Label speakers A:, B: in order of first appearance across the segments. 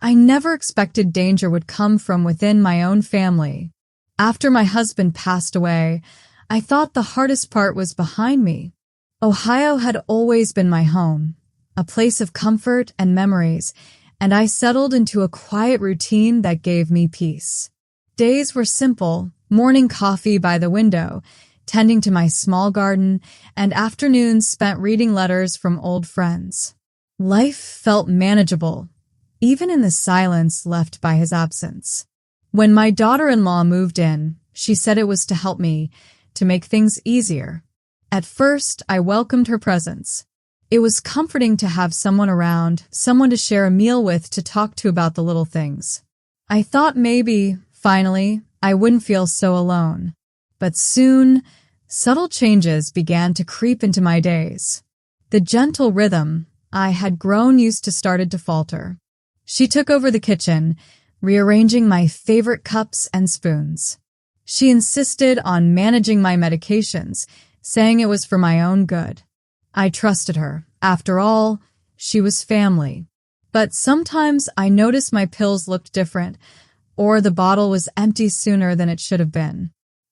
A: I never expected danger would come from within my own family. After my husband passed away, I thought the hardest part was behind me. Ohio had always been my home, a place of comfort and memories, and I settled into a quiet routine that gave me peace. Days were simple, morning coffee by the window, tending to my small garden, and afternoons spent reading letters from old friends. Life felt manageable, even in the silence left by his absence. When my daughter-in-law moved in, she said it was to help me, to make things easier. At first, I welcomed her presence. It was comforting to have someone around, someone to share a meal with, to talk to about the little things. I thought maybe, finally, I wouldn't feel so alone. But soon, subtle changes began to creep into my days. The gentle rhythm I had grown used to started to falter. She took over the kitchen, rearranging my favorite cups and spoons. She insisted on managing my medications, saying it was for my own good. I trusted her. After all, she was family. But sometimes I noticed my pills looked different, or the bottle was empty sooner than it should have been.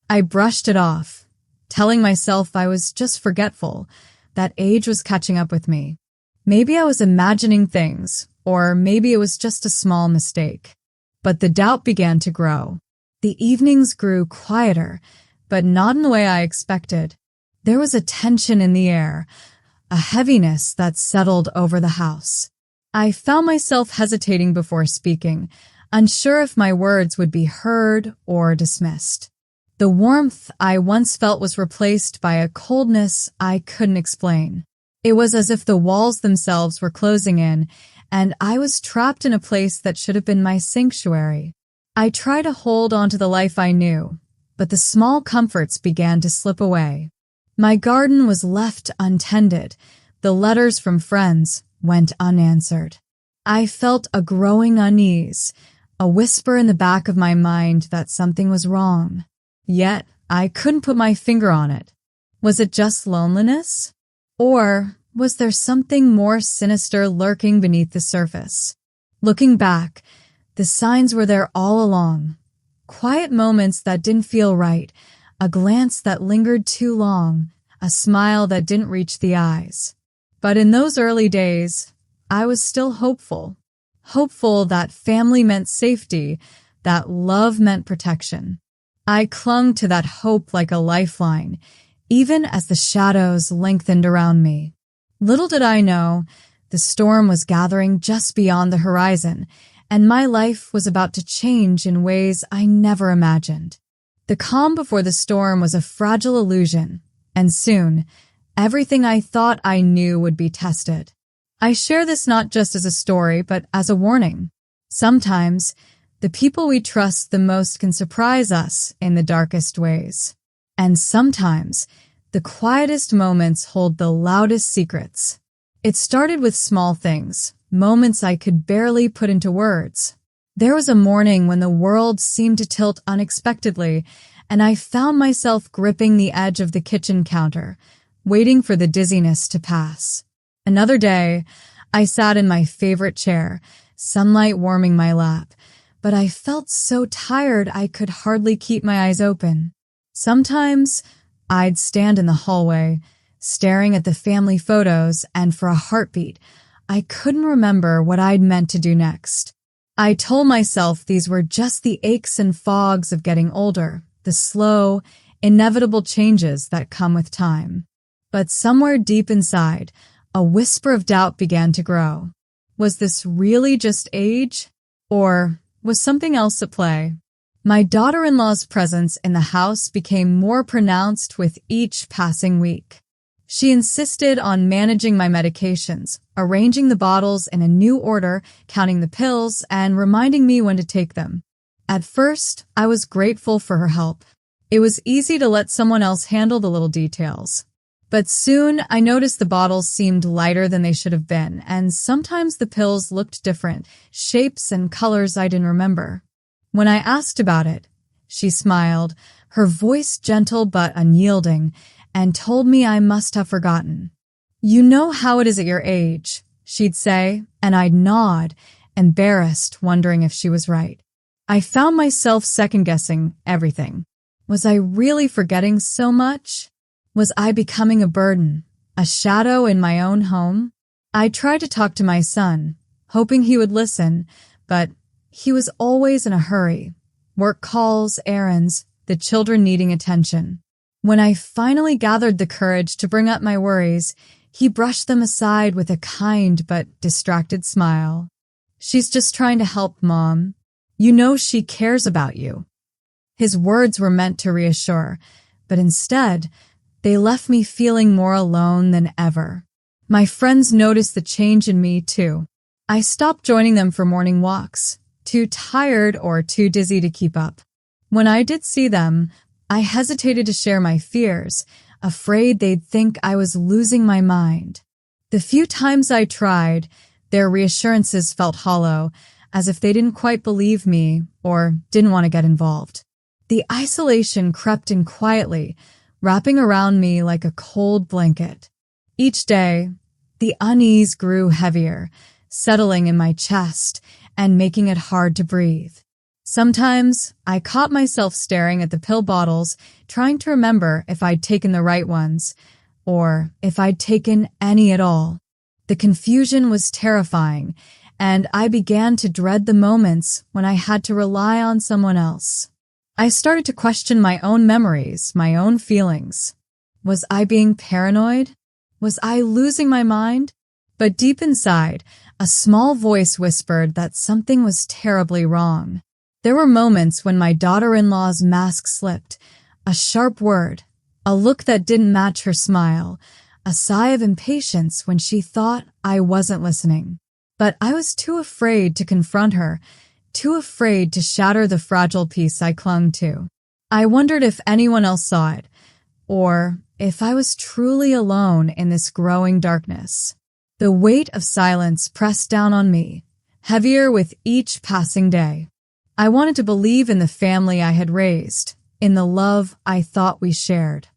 A: I brushed it off, telling myself I was just forgetful, that age was catching up with me. Maybe I was imagining things, or maybe it was just a small mistake. But the doubt began to grow. The evenings grew quieter, but not in the way I expected. There was a tension in the air, a heaviness that settled over the house. I found myself hesitating before speaking, unsure if my words would be heard or dismissed. The warmth I once felt was replaced by a coldness I couldn't explain. It was as if the walls themselves were closing in, and I was trapped in a place that should have been my sanctuary. I tried to hold on to the life I knew, but the small comforts began to slip away. My garden was left untended. The letters from friends went unanswered. I felt a growing unease, a whisper in the back of my mind that something was wrong. Yet, I couldn't put my finger on it. Was it just loneliness? Or was there something more sinister lurking beneath the surface? Looking back, the signs were there all along. Quiet moments that didn't feel right, a glance that lingered too long, a smile that didn't reach the eyes. But in those early days, I was still hopeful. Hopeful that family meant safety, that love meant protection. I clung to that hope like a lifeline, even as the shadows lengthened around me. Little did I know, the storm was gathering just beyond the horizon, and my life was about to change in ways I never imagined. The calm before the storm was a fragile illusion, and soon, everything I thought I knew would be tested. I share this not just as a story, but as a warning. Sometimes, the people we trust the most can surprise us in the darkest ways. And sometimes, the quietest moments hold the loudest secrets. It started with small things, moments I could barely put into words. There was a morning when the world seemed to tilt unexpectedly, and I found myself gripping the edge of the kitchen counter, waiting for the dizziness to pass. Another day, I sat in my favorite chair, sunlight warming my lap, but I felt so tired I could hardly keep my eyes open. Sometimes, I'd stand in the hallway, staring at the family photos, and for a heartbeat, I couldn't remember what I'd meant to do next. I told myself these were just the aches and fogs of getting older, the slow, inevitable changes that come with time. But somewhere deep inside, a whisper of doubt began to grow. Was this really just age? Or was something else at play? My daughter-in-law's presence in the house became more pronounced with each passing week. She insisted on managing my medications, arranging the bottles in a new order, counting the pills, and reminding me when to take them. At first, I was grateful for her help. It was easy to let someone else handle the little details. But soon, I noticed the bottles seemed lighter than they should have been, and sometimes the pills looked different, shapes and colors I didn't remember. When I asked about it, she smiled, her voice gentle but unyielding, and told me I must have forgotten. "You know how it is at your age," she'd say, and I'd nod, embarrassed, wondering if she was right. I found myself second-guessing everything. Was I really forgetting so much? Was I becoming a burden, a shadow in my own home? I tried to talk to my son, hoping he would listen, but he was always in a hurry. Work calls, errands, the children needing attention. When I finally gathered the courage to bring up my worries, he brushed them aside with a kind but distracted smile. "She's just trying to help, Mom. You know she cares about you." His words were meant to reassure, but instead, they left me feeling more alone than ever. My friends noticed the change in me, too. I stopped joining them for morning walks, too tired or too dizzy to keep up. When I did see them, I hesitated to share my fears, afraid they'd think I was losing my mind. The few times I tried, their reassurances felt hollow, as if they didn't quite believe me or didn't want to get involved. The isolation crept in quietly, wrapping around me like a cold blanket. Each day, the unease grew heavier, settling in my chest and making it hard to breathe. Sometimes, I caught myself staring at the pill bottles, trying to remember if I'd taken the right ones, or if I'd taken any at all. The confusion was terrifying, and I began to dread the moments when I had to rely on someone else. I started to question my own memories, my own feelings. Was I being paranoid? Was I losing my mind? But deep inside, a small voice whispered that something was terribly wrong. There were moments when my daughter-in-law's mask slipped, a sharp word, a look that didn't match her smile, a sigh of impatience when she thought I wasn't listening. But I was too afraid to confront her, too afraid to shatter the fragile piece I clung to. I wondered if anyone else saw it, or if I was truly alone in this growing darkness. The weight of silence pressed down on me, heavier with each passing day. I wanted to believe in the family I had raised, in the love I thought we shared.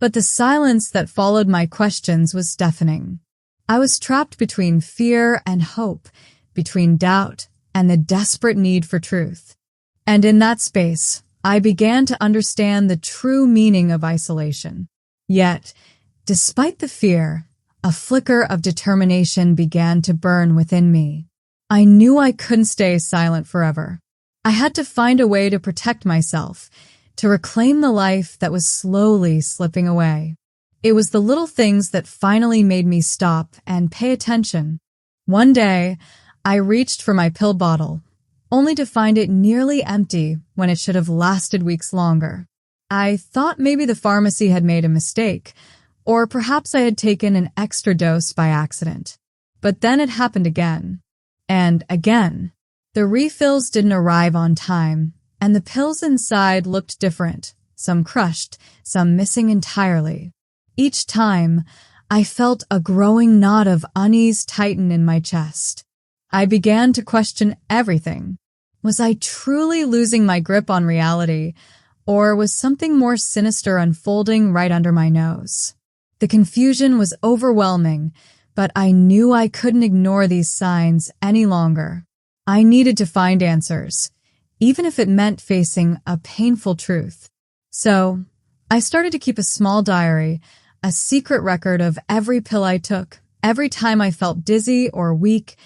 A: But the silence that followed my questions was deafening. I was trapped between fear and hope, between doubt and the desperate need for truth. And in that space, I began to understand the true meaning of isolation. Yet, despite the fear, a flicker of determination began to burn within me. I knew I couldn't stay silent forever. I had to find a way to protect myself, to reclaim the life that was slowly slipping away. It was the little things that finally made me stop and pay attention. One day, I reached for my pill bottle, only to find it nearly empty when it should have lasted weeks longer. I thought maybe the pharmacy had made a mistake, or perhaps I had taken an extra dose by accident. But then it happened again, and again. The refills didn't arrive on time, and the pills inside looked different, some crushed, some missing entirely. Each time, I felt a growing knot of unease tighten in my chest. I began to question everything. Was I truly losing my grip on reality, or was something more sinister unfolding right under my nose? The confusion was overwhelming, but I knew I couldn't ignore these signs any longer. I needed to find answers, even if it meant facing a painful truth. So, I started to keep a small diary, a secret record of every pill I took, every time I felt dizzy or weak,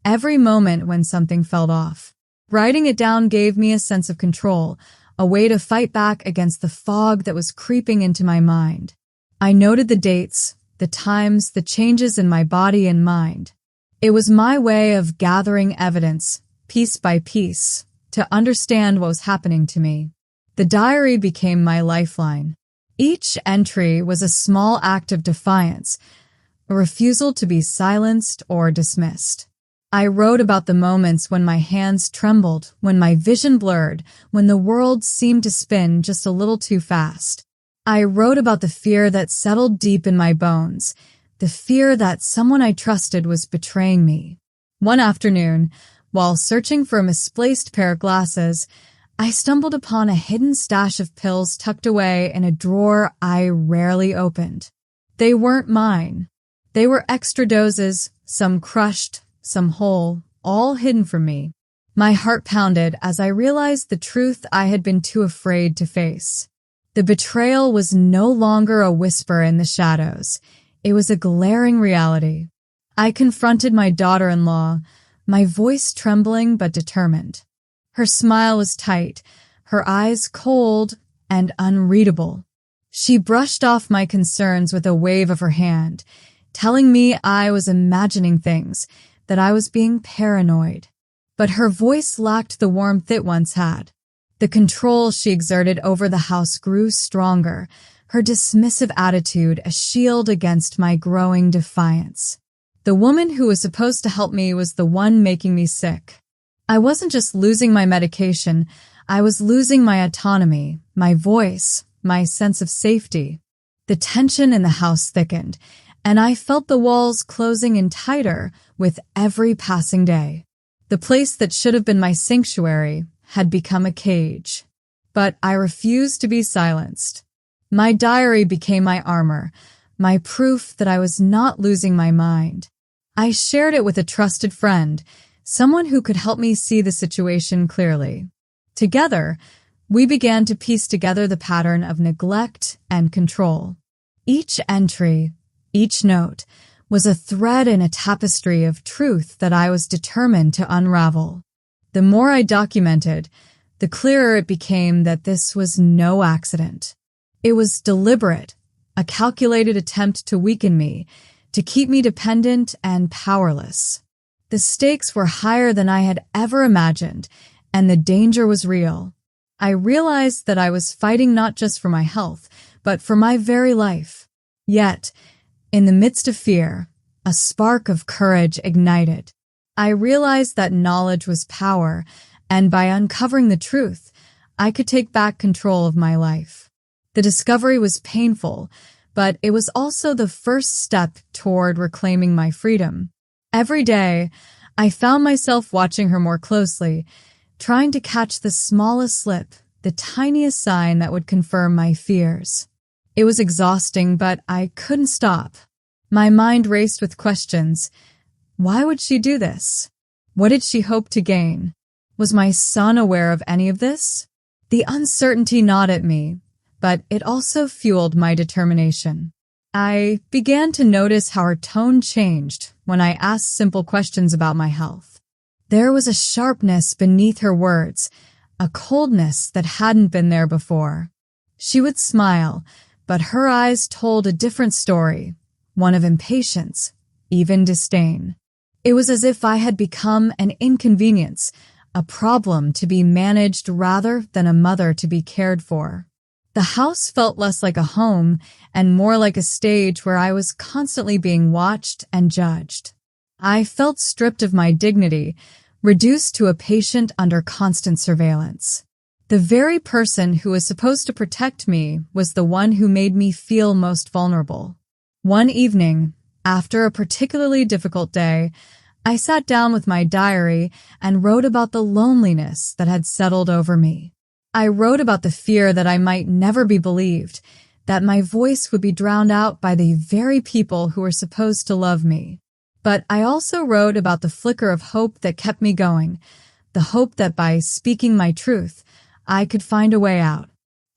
A: every moment when something felt off. Writing it down gave me a sense of control, a way to fight back against the fog that was creeping into my mind. I noted the dates, the times, the changes in my body and mind. It was my way of gathering evidence, piece by piece, to understand what was happening to me. The diary became my lifeline. Each entry was a small act of defiance, a refusal to be silenced or dismissed. I wrote about the moments when my hands trembled, when my vision blurred, when the world seemed to spin just a little too fast. I wrote about the fear that settled deep in my bones, the fear that someone I trusted was betraying me. One afternoon, while searching for a misplaced pair of glasses, I stumbled upon a hidden stash of pills tucked away in a drawer I rarely opened. They weren't mine. They were extra doses, some crushed, some whole, all hidden from me. My heart pounded as I realized the truth I had been too afraid to face. The betrayal was no longer a whisper in the shadows. It was a glaring reality. I confronted my daughter-in-law, my voice trembling but determined. Her smile was tight, her eyes cold and unreadable. She brushed off my concerns with a wave of her hand, telling me I was imagining things, that I was being paranoid. But her voice lacked the warmth it once had. The control she exerted over the house grew stronger, her dismissive attitude a shield against my growing defiance. The woman who was supposed to help me was the one making me sick. I wasn't just losing my medication, I was losing my autonomy, my voice, my sense of safety. The tension in the house thickened, and I felt the walls closing in tighter with every passing day. The place that should have been my sanctuary had become a cage. But I refused to be silenced. My diary became my armor, my proof that I was not losing my mind. I shared it with a trusted friend, someone who could help me see the situation clearly. Together, we began to piece together the pattern of neglect and control. Each entry, each note, was a thread in a tapestry of truth that I was determined to unravel. The more I documented, the clearer it became that this was no accident. It was deliberate, a calculated attempt to weaken me, to keep me dependent and powerless. The stakes were higher than I had ever imagined, and the danger was real. I realized that I was fighting not just for my health, but for my very life. Yet, in the midst of fear, a spark of courage ignited. I realized that knowledge was power, and by uncovering the truth, I could take back control of my life. The discovery was painful, but it was also the first step toward reclaiming my freedom. Every day, I found myself watching her more closely, trying to catch the smallest slip, the tiniest sign that would confirm my fears. It was exhausting, but I couldn't stop. My mind raced with questions. Why would she do this? What did she hope to gain? Was my son aware of any of this? The uncertainty gnawed at me, but it also fueled my determination. I began to notice how her tone changed when I asked simple questions about my health. There was a sharpness beneath her words, a coldness that hadn't been there before. She would smile, but her eyes told a different story, one of impatience, even disdain. It was as if I had become an inconvenience, a problem to be managed rather than a mother to be cared for. The house felt less like a home and more like a stage where I was constantly being watched and judged. I felt stripped of my dignity, reduced to a patient under constant surveillance. The very person who was supposed to protect me was the one who made me feel most vulnerable. One evening, after a particularly difficult day, I sat down with my diary and wrote about the loneliness that had settled over me. I wrote about the fear that I might never be believed, that my voice would be drowned out by the very people who were supposed to love me. But I also wrote about the flicker of hope that kept me going, the hope that by speaking my truth, I could find a way out.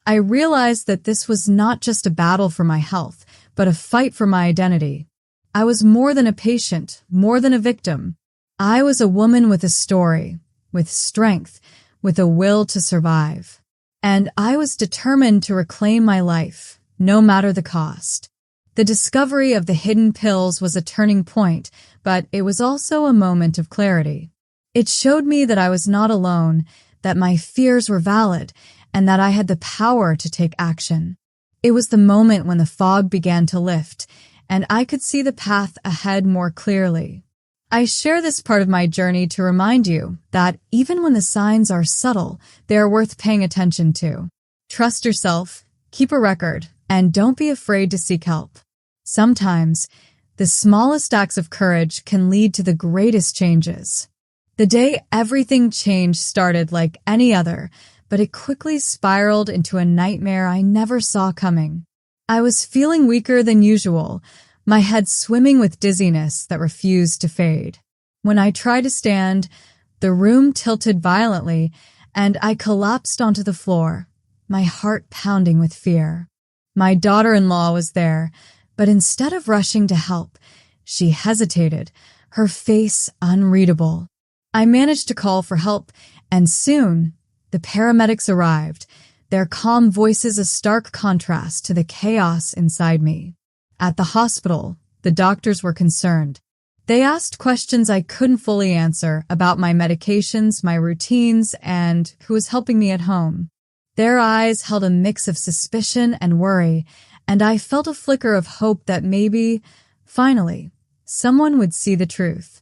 A: I realized that this was not just a battle for my health, but a fight for my identity. I was more than a patient, more than a victim. I was a woman with a story, with strength, with a will to survive. And I was determined to reclaim my life, no matter the cost. The discovery of the hidden pills was a turning point, but it was also a moment of clarity. It showed me that I was not alone, that my fears were valid, and that I had the power to take action. It was the moment when the fog began to lift, and I could see the path ahead more clearly. I share this part of my journey to remind you that even when the signs are subtle, they are worth paying attention to. Trust yourself, keep a record, and don't be afraid to seek help. Sometimes, the smallest acts of courage can lead to the greatest changes. The day everything changed started like any other, but it quickly spiraled into a nightmare I never saw coming. I was feeling weaker than usual, my head swimming with dizziness that refused to fade. When I tried to stand, the room tilted violently, and I collapsed onto the floor, my heart pounding with fear. My daughter-in-law was there, but instead of rushing to help, she hesitated, her face unreadable. I managed to call for help, and soon the paramedics arrived, their calm voices a stark contrast to the chaos inside me. At the hospital, the doctors were concerned. They asked questions I couldn't fully answer about my medications, my routines, and who was helping me at home. Their eyes held a mix of suspicion and worry, and I felt a flicker of hope that maybe, finally, someone would see the truth.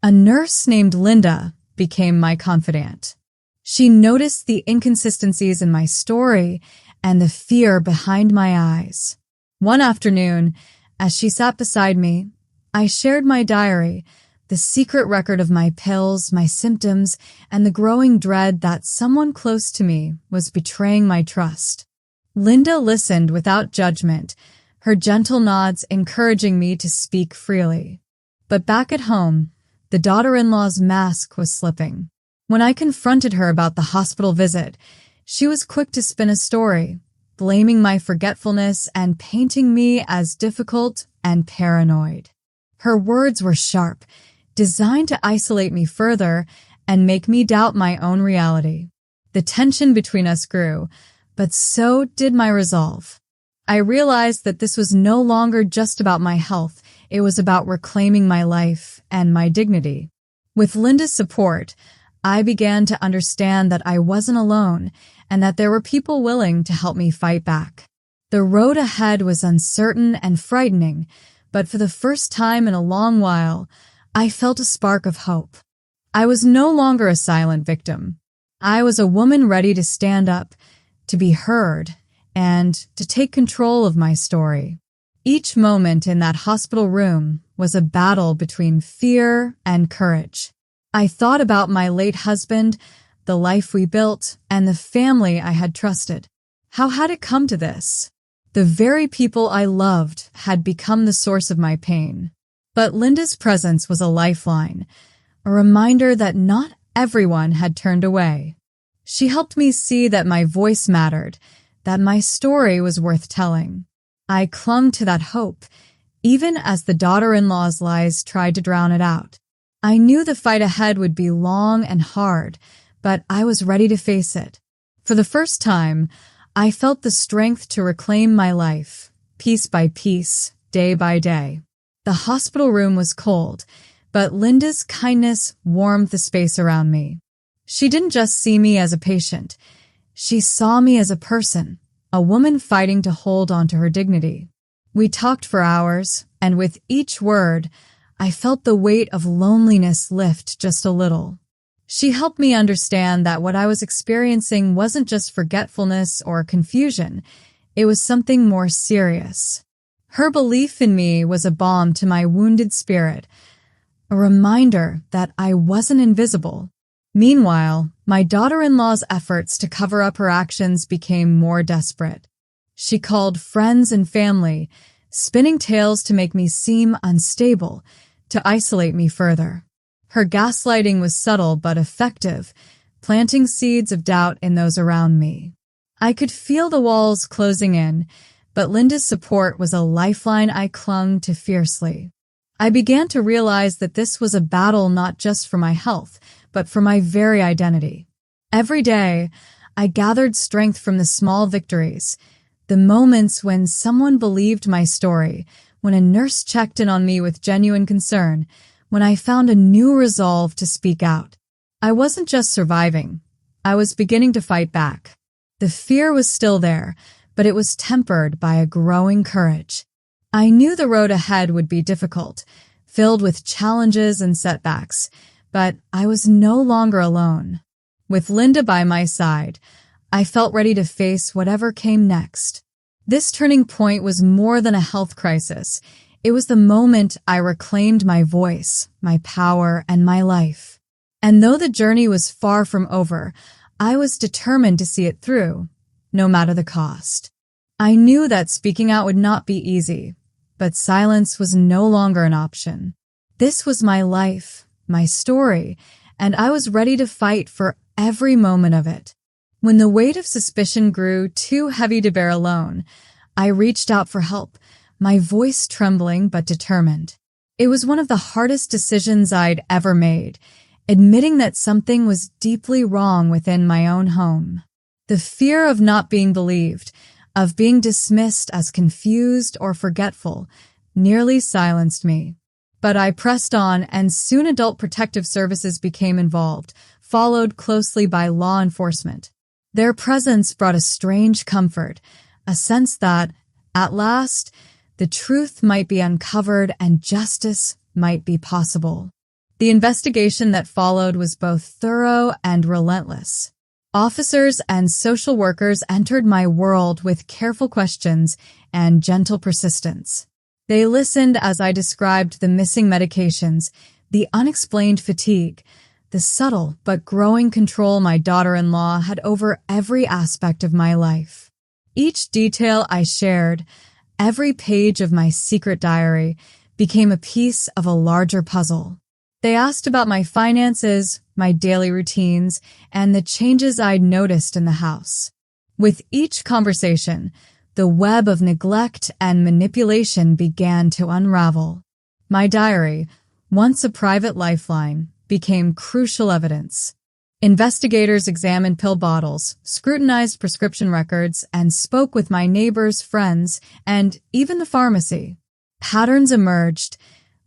A: A nurse named Linda became my confidant. She noticed the inconsistencies in my story and the fear behind my eyes. One afternoon, as she sat beside me, I shared my diary, the secret record of my pills, my symptoms, and the growing dread that someone close to me was betraying my trust. Linda listened without judgment, her gentle nods encouraging me to speak freely. But back at home, the daughter-in-law's mask was slipping. When I confronted her about the hospital visit, she was quick to spin a story, blaming my forgetfulness and painting me as difficult and paranoid. Her words were sharp, designed to isolate me further and make me doubt my own reality. The tension between us grew, but so did my resolve. I realized that this was no longer just about my health, it was about reclaiming my life and my dignity. With Linda's support, I began to understand that I wasn't alone and that there were people willing to help me fight back. The road ahead was uncertain and frightening, but for the first time in a long while, I felt a spark of hope. I was no longer a silent victim. I was a woman ready to stand up, to be heard, and to take control of my story. Each moment in that hospital room was a battle between fear and courage. I thought about my late husband, the life we built, and the family I had trusted. How had it come to this? The very people I loved had become the source of my pain. But Linda's presence was a lifeline, a reminder that not everyone had turned away. She helped me see that my voice mattered, that my story was worth telling. I clung to that hope, even as the daughter-in-law's lies tried to drown it out. I knew the fight ahead would be long and hard, but I was ready to face it. For the first time, I felt the strength to reclaim my life, piece by piece, day by day. The hospital room was cold, but Linda's kindness warmed the space around me. She didn't just see me as a patient. She saw me as a person, a woman fighting to hold onto her dignity. We talked for hours, and with each word, I felt the weight of loneliness lift just a little. She helped me understand that what I was experiencing wasn't just forgetfulness or confusion, it was something more serious. Her belief in me was a balm to my wounded spirit, a reminder that I wasn't invisible. Meanwhile, my daughter-in-law's efforts to cover up her actions became more desperate. She called friends and family, spinning tales to make me seem unstable, to isolate me further. Her gaslighting was subtle but effective, planting seeds of doubt in those around me. I could feel the walls closing in, but Linda's support was a lifeline I clung to fiercely. I began to realize that this was a battle not just for my health, but for my very identity. Every day, I gathered strength from the small victories, the moments when someone believed my story, when a nurse checked in on me with genuine concern, when I found a new resolve to speak out. I wasn't just surviving. I was beginning to fight back. The fear was still there, but it was tempered by a growing courage. I knew the road ahead would be difficult, filled with challenges and setbacks, but I was no longer alone. With Linda by my side, I felt ready to face whatever came next. This turning point was more than a health crisis. It was the moment I reclaimed my voice, my power, and my life. And though the journey was far from over, I was determined to see it through, no matter the cost. I knew that speaking out would not be easy, but silence was no longer an option. This was my life, my story, and I was ready to fight for every moment of it. When the weight of suspicion grew too heavy to bear alone, I reached out for help, my voice trembling but determined. It was one of the hardest decisions I'd ever made, admitting that something was deeply wrong within my own home. The fear of not being believed, of being dismissed as confused or forgetful, nearly silenced me. But I pressed on, and soon Adult Protective Services became involved, followed closely by law enforcement. Their presence brought a strange comfort, a sense that, at last, the truth might be uncovered and justice might be possible. The investigation that followed was both thorough and relentless. Officers and social workers entered my world with careful questions and gentle persistence. They listened as I described the missing medications, the unexplained fatigue, the subtle but growing control my daughter-in-law had over every aspect of my life. Each detail I shared, every page of my secret diary, became a piece of a larger puzzle. They asked about my finances, my daily routines, and the changes I'd noticed in the house. With each conversation, the web of neglect and manipulation began to unravel. My diary, once a private lifeline, became crucial evidence. Investigators examined pill bottles, scrutinized prescription records, and spoke with my neighbors, friends, and even the pharmacy. Patterns emerged,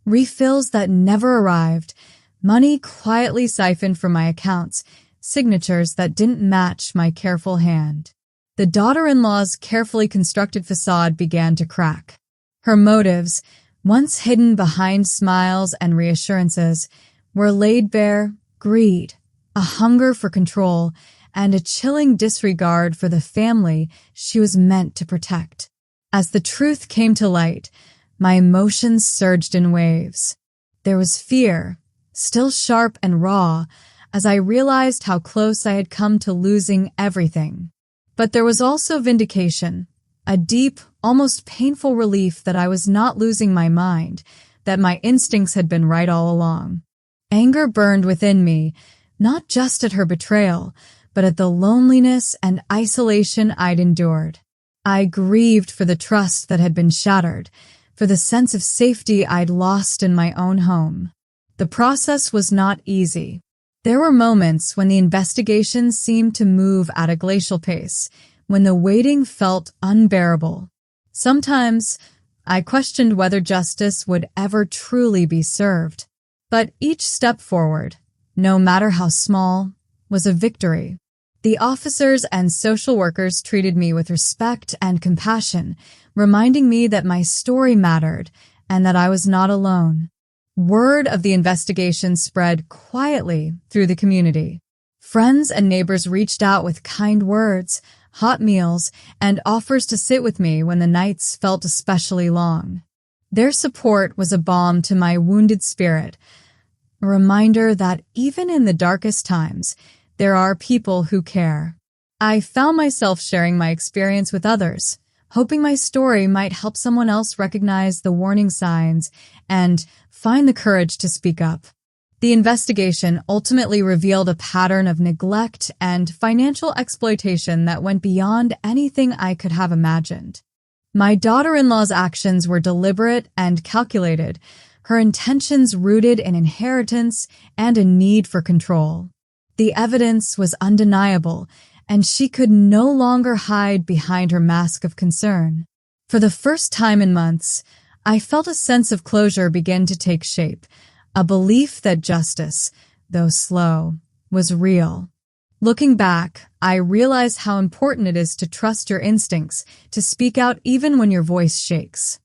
A: refills that never arrived, money quietly siphoned from my accounts, signatures that didn't match my careful hand. The daughter-in-law's carefully constructed facade began to crack. Her motives, once hidden behind smiles and reassurances, were laid bare: greed, a hunger for control, and a chilling disregard for the family she was meant to protect. As the truth came to light, my emotions surged in waves. There was fear, still sharp and raw, as I realized how close I had come to losing everything. But there was also vindication, a deep, almost painful relief that I was not losing my mind, that my instincts had been right all along. Anger burned within me, not just at her betrayal, but at the loneliness and isolation I'd endured. I grieved for the trust that had been shattered, for the sense of safety I'd lost in my own home. The process was not easy. There were moments when the investigation seemed to move at a glacial pace, when the waiting felt unbearable. Sometimes, I questioned whether justice would ever truly be served. But each step forward, no matter how small, was a victory. The officers and social workers treated me with respect and compassion, reminding me that my story mattered and that I was not alone. Word of the investigation spread quietly through the community. Friends and neighbors reached out with kind words, hot meals, and offers to sit with me when the nights felt especially long. Their support was a balm to my wounded spirit, a reminder that even in the darkest times, there are people who care. I found myself sharing my experience with others, hoping my story might help someone else recognize the warning signs and find the courage to speak up. The investigation ultimately revealed a pattern of neglect and financial exploitation that went beyond anything I could have imagined. My daughter-in-law's actions were deliberate and calculated, her intentions rooted in inheritance and a need for control. The evidence was undeniable, and she could no longer hide behind her mask of concern. For the first time in months, I felt a sense of closure begin to take shape, a belief that justice, though slow, was real. Looking back, I realize how important it is to trust your instincts, to speak out even when your voice shakes.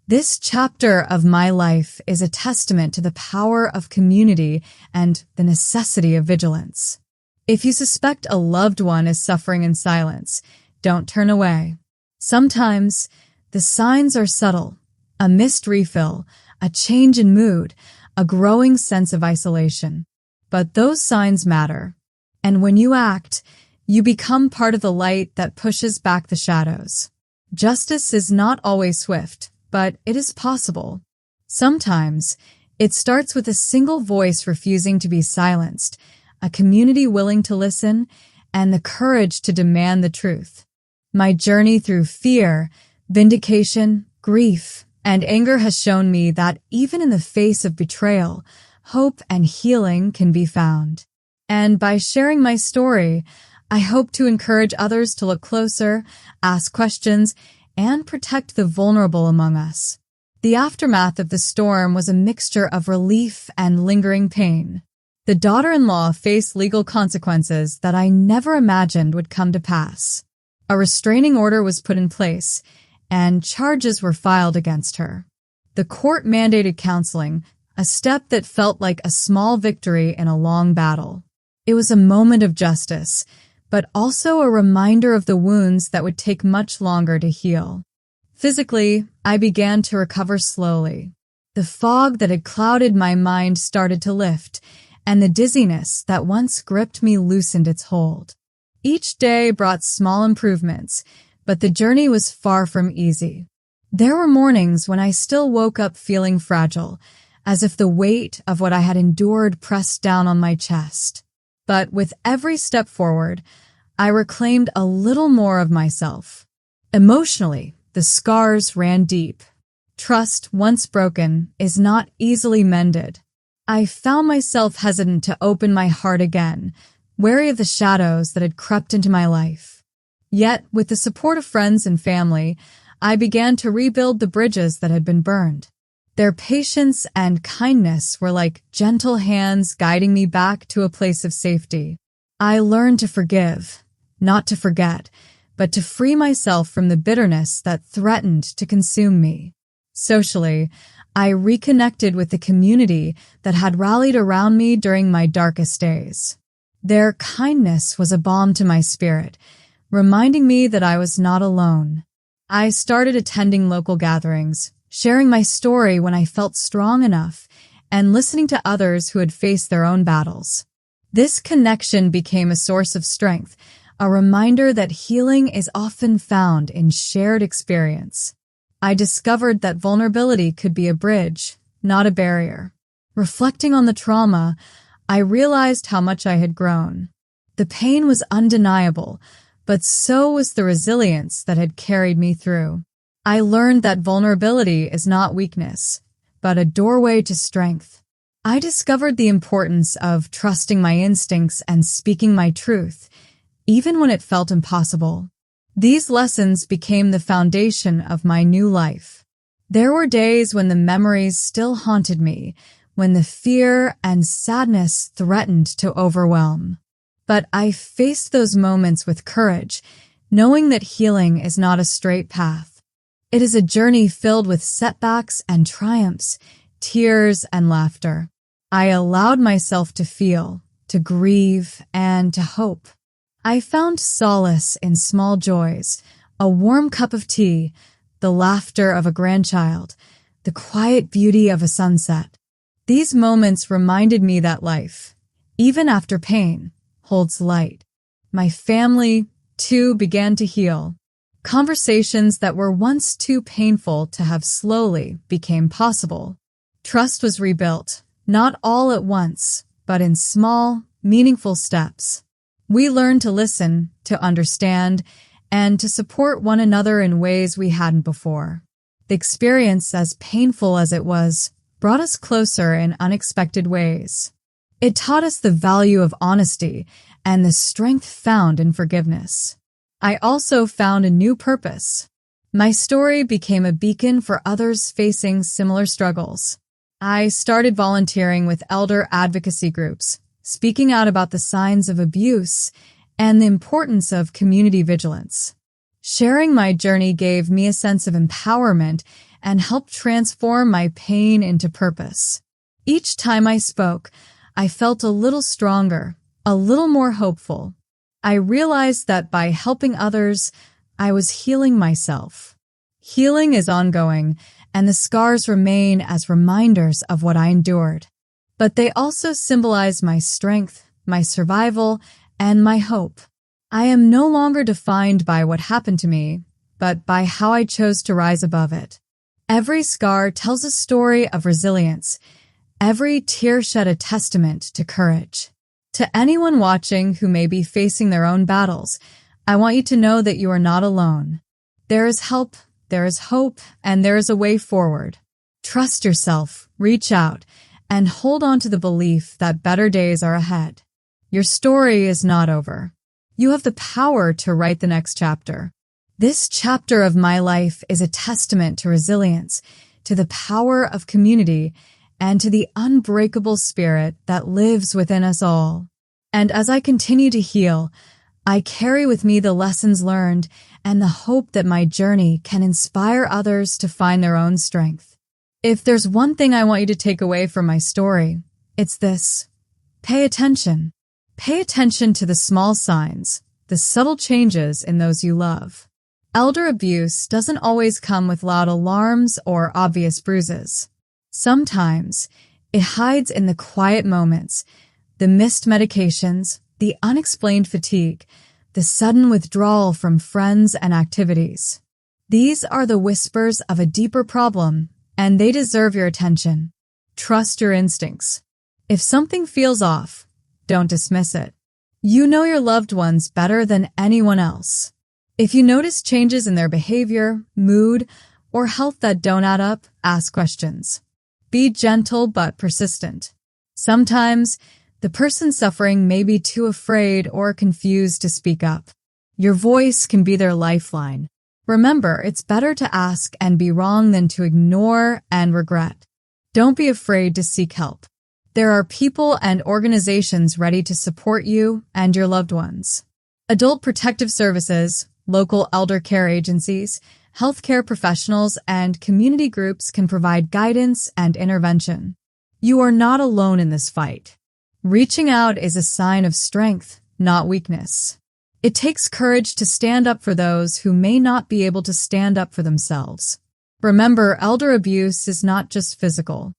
A: This chapter of my life is a testament to the power of community and the necessity of vigilance. If you suspect a loved one is suffering in silence, don't turn away. Sometimes, the signs are subtle: a missed refill, a change in mood, a growing sense of isolation. But those signs matter. And when you act, you become part of the light that pushes back the shadows. Justice is not always swift, but it is possible. Sometimes, It starts with a single voice refusing to be silenced, a community willing to listen, and the courage to demand the truth. My journey through fear, vindication, grief, and anger has shown me that even in the face of betrayal, hope and healing can be found. And by sharing my story, I hope to encourage others to look closer, ask questions, and protect the vulnerable among us. The aftermath of the storm was a mixture of relief and lingering pain. The daughter-in-law faced legal consequences that I never imagined would come to pass. A restraining order was put in place, and charges were filed against her. The court mandated counseling, a step that felt like a small victory in a long battle. It was a moment of justice, but also a reminder of the wounds that would take much longer to heal. Physically, I began to recover slowly. The fog that had clouded my mind started to lift, and the dizziness that once gripped me loosened its hold. Each day brought small improvements, but the journey was far from easy. There were mornings when I still woke up feeling fragile, as if the weight of what I had endured pressed down on my chest. But with every step forward, I reclaimed a little more of myself. Emotionally, the scars ran deep. Trust, once broken, is not easily mended. I found myself hesitant to open my heart again, wary of the shadows that had crept into my life. Yet, with the support of friends and family, I began to rebuild the bridges that had been burned. Their patience and kindness were like gentle hands guiding me back to a place of safety. I learned to forgive, not to forget, but to free myself from the bitterness that threatened to consume me. Socially, I reconnected with the community that had rallied around me during my darkest days. Their kindness was a balm to my spirit, reminding me that I was not alone. I started attending local gatherings, sharing my story when I felt strong enough, and listening to others who had faced their own battles. This connection became a source of strength, a reminder that healing is often found in shared experience. I discovered that vulnerability could be a bridge, not a barrier. Reflecting on the trauma, I realized how much I had grown. The pain was undeniable, but so was the resilience that had carried me through. I learned that vulnerability is not weakness, but a doorway to strength. I discovered the importance of trusting my instincts and speaking my truth, even when it felt impossible. These lessons became the foundation of my new life. There were days when the memories still haunted me, when the fear and sadness threatened to overwhelm. But I faced those moments with courage, knowing that healing is not a straight path. It is a journey filled with setbacks and triumphs, tears and laughter. I allowed myself to feel, to grieve, and to hope. I found solace in small joys, a warm cup of tea, the laughter of a grandchild, the quiet beauty of a sunset. These moments reminded me that life, even after pain, holds light. My family, too, began to heal. Conversations that were once too painful to have slowly became possible. Trust was rebuilt, not all at once, but in small, meaningful steps. We learned to listen, to understand, and to support one another in ways we hadn't before. The experience, as painful as it was, brought us closer in unexpected ways. It taught us the value of honesty and the strength found in forgiveness. I also found a new purpose. My story became a beacon for others facing similar struggles. I started volunteering with elder advocacy groups, speaking out about the signs of abuse and the importance of community vigilance. Sharing my journey gave me a sense of empowerment and helped transform my pain into purpose. Each time I spoke, I felt a little stronger, a little more hopeful. I realized that by helping others, I was healing myself. Healing is ongoing, and the scars remain as reminders of what I endured. But they also symbolize my strength, my survival, and my hope. I am no longer defined by what happened to me, but by how I chose to rise above it. Every scar tells a story of resilience, Every tear shed a testament to courage. To anyone watching who may be facing their own battles, I want you to know that you are not alone. There is help, there is hope, and there is a way forward. Trust yourself, reach out, and hold on to the belief that better days are ahead. Your story is not over. You have the power to write the next chapter. This chapter of my life is a testament to resilience, to the power of community, and to the unbreakable spirit that lives within us all. And as I continue to heal, I carry with me the lessons learned and the hope that my journey can inspire others to find their own strength. If there's one thing I want you to take away from my story, it's this. Pay attention. Pay attention to the small signs, the subtle changes in those you love. Elder abuse doesn't always come with loud alarms or obvious bruises. Sometimes it hides in the quiet moments, the missed medications, the unexplained fatigue, the sudden withdrawal from friends and activities. These are the whispers of a deeper problem, and they deserve your attention. Trust your instincts. If something feels off, don't dismiss it. You know your loved ones better than anyone else. If you notice changes in their behavior, mood, or health that don't add up, ask questions. Be gentle but persistent. Sometimes, the person suffering may be too afraid or confused to speak up. Your voice can be their lifeline. Remember, it's better to ask and be wrong than to ignore and regret. Don't be afraid to seek help. There are people and organizations ready to support you and your loved ones. Adult protective services, local elder care agencies, healthcare professionals, and community groups can provide guidance and intervention. You are not alone in this fight. Reaching out is a sign of strength, not weakness. It takes courage to stand up for those who may not be able to stand up for themselves. Remember, elder abuse is not just physical.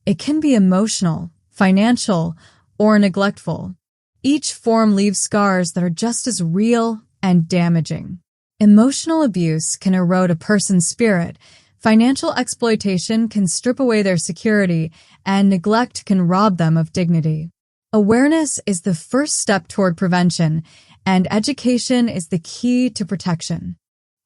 A: It can be emotional, financial, or neglectful. Each form leaves scars that are just as real and damaging. Emotional abuse can erode a person's spirit, financial exploitation can strip away their security, and neglect can rob them of dignity. Awareness is the first step toward prevention, and education is the key to protection.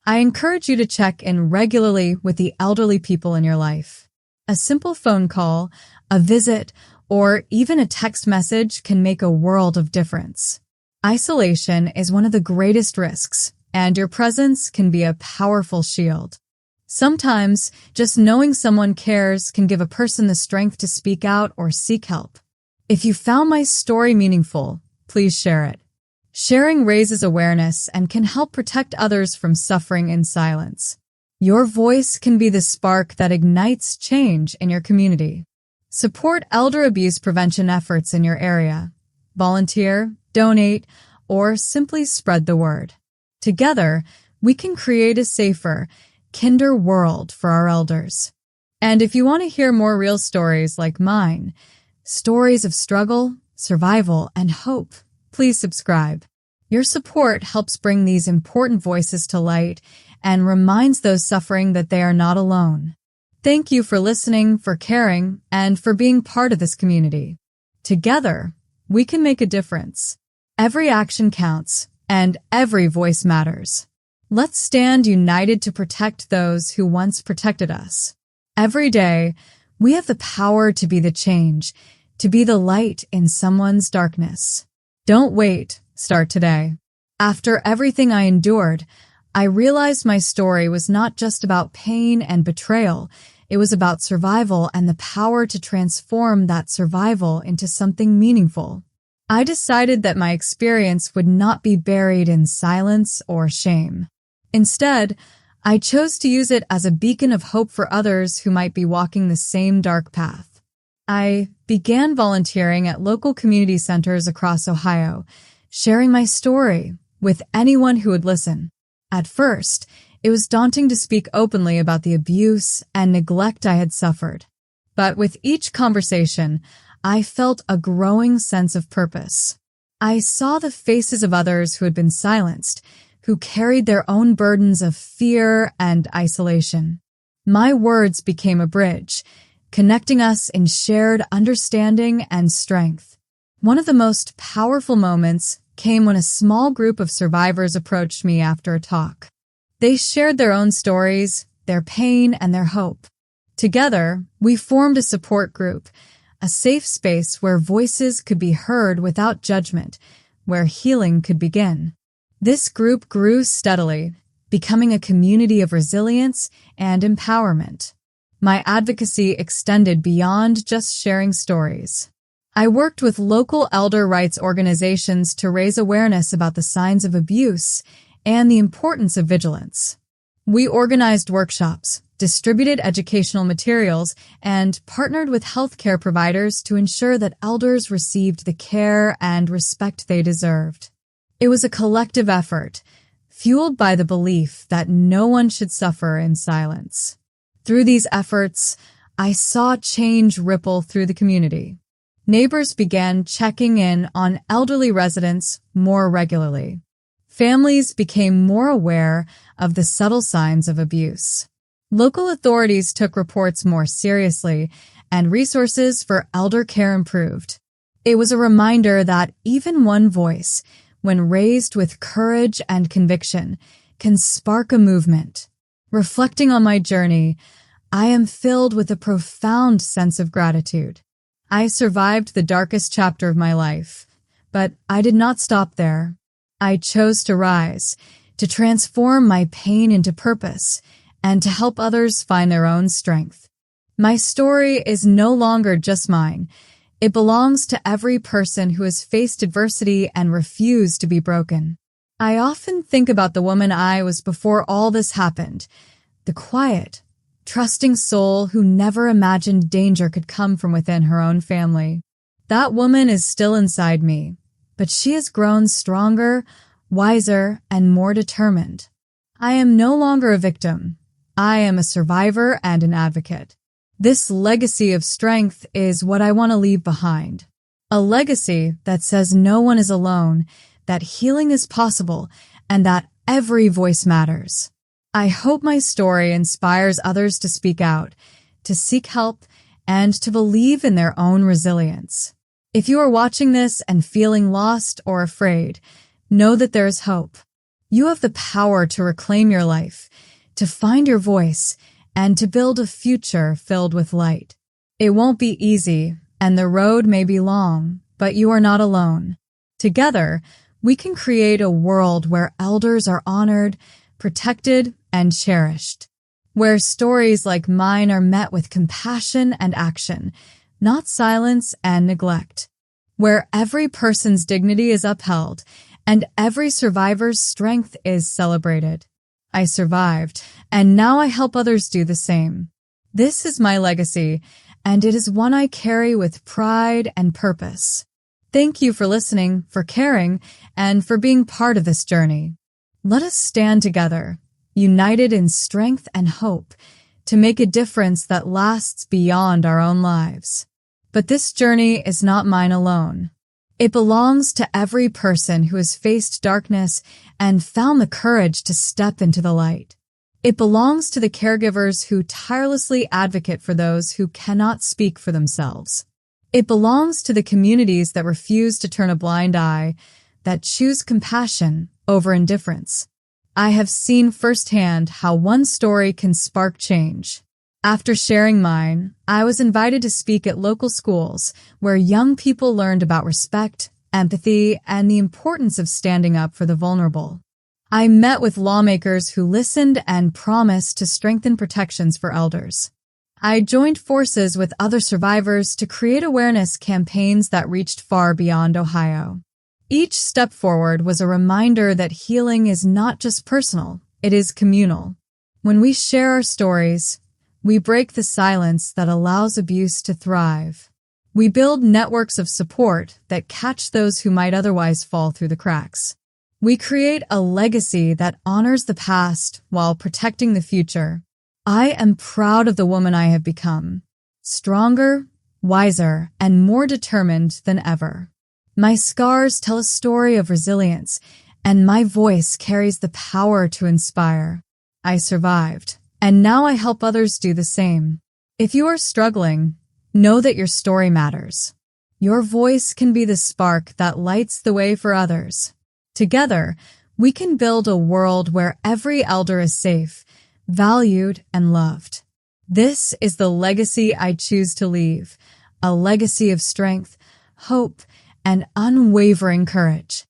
A: I encourage you to check in regularly with the elderly people in your life. A simple phone call, a visit, or even a text message can make a world of difference. Isolation is one of the greatest risks, and your presence can be a powerful shield. Sometimes, just knowing someone cares can give a person the strength to speak out or seek help. If you found my story meaningful, please share it. Sharing raises awareness and can help protect others from suffering in silence. Your voice can be the spark that ignites change in your community. Support elder abuse prevention efforts in your area. Volunteer, donate, or simply spread the word. Together, we can create a safer, kinder world for our elders. And if you want to hear more real stories like mine, stories of struggle, survival, and hope, please subscribe. Your support helps bring these important voices to light and reminds those suffering that they are not alone. Thank you for listening, for caring, and for being part of this community. Together, we can make a difference. Every action counts, and every voice matters. Let's stand united to protect those who once protected us. Every day, we have the power to be the change, to be the light in someone's darkness. Don't wait, start today. After everything I endured, I realized my story was not just about pain and betrayal. It was about survival and the power to transform that survival into something meaningful. I decided that my experience would not be buried in silence or shame. Instead, I chose to use it as a beacon of hope for others who might be walking the same dark path. I began volunteering at local community centers across Ohio, sharing my story with anyone who would listen. At first, it was daunting to speak openly about the abuse and neglect I had suffered. But with each conversation, I felt a growing sense of purpose. I saw the faces of others who had been silenced, who carried their own burdens of fear and isolation. My words became a bridge, connecting us in shared understanding and strength. One of the most powerful moments came when a small group of survivors approached me after a talk. They shared their own stories, their pain, and their hope. Together, we formed a support group, a safe space where voices could be heard without judgment, where healing could begin. This group grew steadily, becoming a community of resilience and empowerment. My advocacy extended beyond just sharing stories. I worked with local elder rights organizations to raise awareness about the signs of abuse and the importance of vigilance. We organized workshops, distributed educational materials, and partnered with healthcare providers to ensure that elders received the care and respect they deserved. It was a collective effort, fueled by the belief that no one should suffer in silence. Through these efforts, I saw change ripple through the community. Neighbors began checking in on elderly residents more regularly. Families became more aware of the subtle signs of abuse. Local authorities took reports more seriously, and resources for elder care improved. It was a reminder that even one voice, when raised with courage and conviction, can spark a movement. Reflecting on my journey, I am filled with a profound sense of gratitude. I survived the darkest chapter of my life, but I did not stop there. I chose to rise, to transform my pain into purpose, and to help others find their own strength. My story is no longer just mine. It belongs to every person who has faced adversity and refused to be broken. I often think about the woman I was before all this happened, the quiet, trusting soul who never imagined danger could come from within her own family. That woman is still inside me, but she has grown stronger, wiser, and more determined. I am no longer a victim. I am a survivor and an advocate. This legacy of strength is what I want to leave behind. A legacy that says no one is alone, that healing is possible, and that every voice matters. I hope my story inspires others to speak out, to seek help, and to believe in their own resilience. If you are watching this and feeling lost or afraid, know that there is hope. You have the power to reclaim your life, to find your voice, and to build a future filled with light. It won't be easy, and the road may be long, but you are not alone. Together, we can create a world where elders are honored, protected, and cherished, where stories like mine are met with compassion and action, not silence and neglect, where every person's dignity is upheld and every survivor's strength is celebrated. I survived, and now I help others do the same. This is my legacy, and it is one I carry with pride and purpose. Thank you for listening, for caring, and for being part of this journey. Let us stand together, united in strength and hope, to make a difference that lasts beyond our own lives. But this journey is not mine alone. It belongs to every person who has faced darkness and found the courage to step into the light. It belongs to the caregivers who tirelessly advocate for those who cannot speak for themselves. It belongs to the communities that refuse to turn a blind eye, that choose compassion over indifference. I have seen firsthand how one story can spark change. After sharing mine, I was invited to speak at local schools where young people learned about respect, empathy, and the importance of standing up for the vulnerable. I met with lawmakers who listened and promised to strengthen protections for elders. I joined forces with other survivors to create awareness campaigns that reached far beyond Ohio. Each step forward was a reminder that healing is not just personal, it is communal. When we share our stories, we break the silence that allows abuse to thrive. We build networks of support that catch those who might otherwise fall through the cracks. We create a legacy that honors the past while protecting the future. I am proud of the woman I have become, stronger, wiser, and more determined than ever. My scars tell a story of resilience, and my voice carries the power to inspire. I survived, and now I help others do the same. If you are struggling, know that your story matters. Your voice can be the spark that lights the way for others. Together, we can build a world where every elder is safe, valued, and loved. This is the legacy I choose to leave, a legacy of strength, hope, and unwavering courage.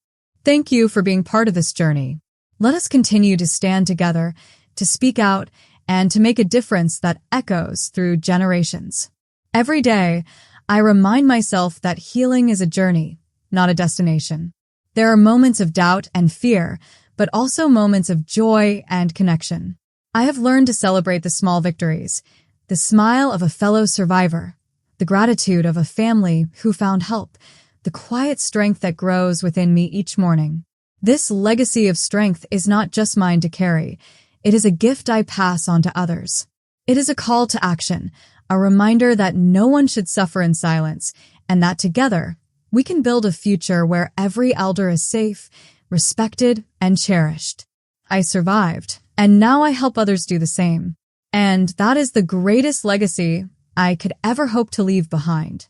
A: Thank you for being part of this journey. Let us continue to stand together, to speak out, and to make a difference that echoes through generations. Every day, I remind myself that healing is a journey, not a destination. There are moments of doubt and fear, but also moments of joy and connection. I have learned to celebrate the small victories, the smile of a fellow survivor, the gratitude of a family who found help, the quiet strength that grows within me each morning. This legacy of strength is not just mine to carry. It is a gift I pass on to others. It is a call to action, a reminder that no one should suffer in silence, and that together, we can build a future where every elder is safe, respected, and cherished. I survived, and now I help others do the same. And that is the greatest legacy I could ever hope to leave behind.